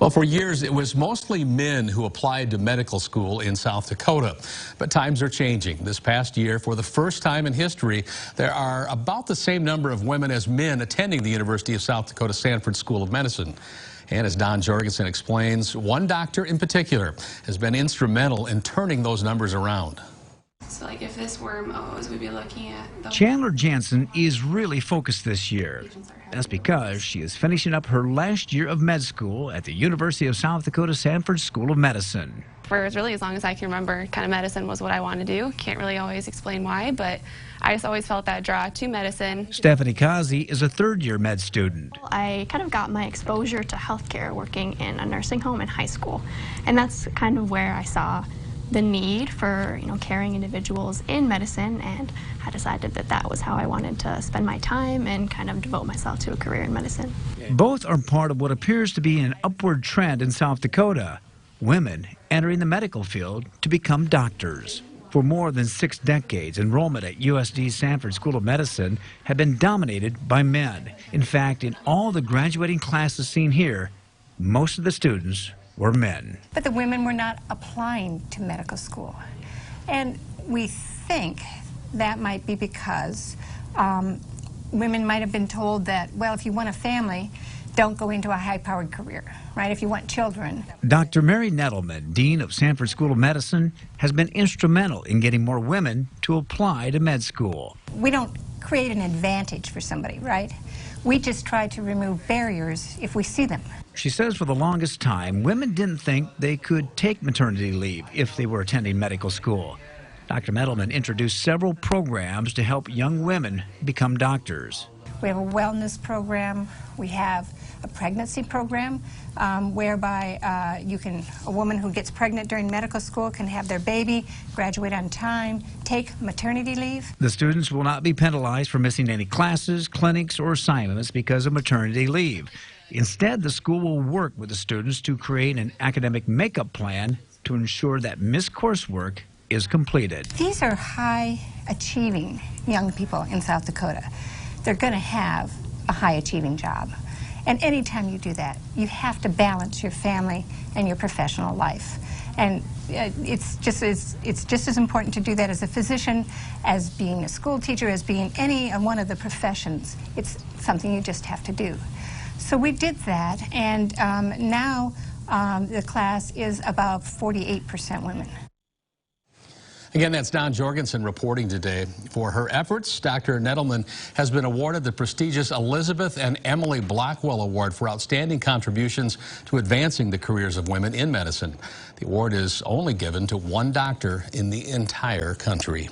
Well, for years, it was mostly men who applied to medical school in South Dakota. But times are changing. This past year, for the first time in history, there are about the same number of women as men attending the University of South Dakota Sanford School of Medicine. And as Don Jorgensen explains, one doctor in particular has been instrumental in turning those numbers around. So like if this were Mo's, we'd be looking at Chandler Jansen is really focused this year. That's because she is finishing up her last year of med school at the University of South Dakota Sanford School of Medicine. For really as long as I can remember, kind of medicine was what I wanted to do. Can't really always explain why, but I just always felt that draw to medicine. Stephanie Kazi is a third-year med student. I kind of got my exposure to healthcare working in a nursing home in high school, and that's kind of where I saw the need for, caring individuals in medicine, and I decided that that was how I wanted to spend my time and kind of devote myself to a career in medicine. Both are part of what appears to be an upward trend in South Dakota, women entering the medical field to become doctors. For more than 6 decades, enrollment at USD Sanford School of Medicine had been dominated by men. In fact, in all the graduating classes seen here, most of the students were men. But the women were not applying to medical school. And we think that might be because women might have been told that, well, if you want a family, don't go into a high-powered career, right, if you want children. Dr. Mary Nettleman, Dean of Sanford School of Medicine, has been instrumental in getting more women to apply to med school. We don't create an advantage for somebody, right? We just try to remove barriers if we see them. She says for the longest time, women didn't think they could take maternity leave if they were attending medical school. Dr. Nettleman introduced several programs to help young women become doctors. We have a wellness program. We have a pregnancy program whereby a woman who gets pregnant during medical school can have their baby, graduate on time, take maternity leave. The students will not be penalized for missing any classes, clinics, or assignments because of maternity leave. Instead, the school will work with the students to create an academic makeup plan to ensure that missed coursework is completed. These are high-achieving young people in South Dakota. They're going to have a high-achieving job. And anytime you do that, you have to balance your family and your professional life. And it's just as important to do that as a physician, as being a school teacher, as being any one of the professions. It's something you just have to do. So we did that, and now the class is about 48% women. Again, that's Don Jorgensen reporting today. For her efforts, Dr. Nettleman has been awarded the prestigious Elizabeth and Emily Blackwell Award for outstanding contributions to advancing the careers of women in medicine. The award is only given to one doctor in the entire country.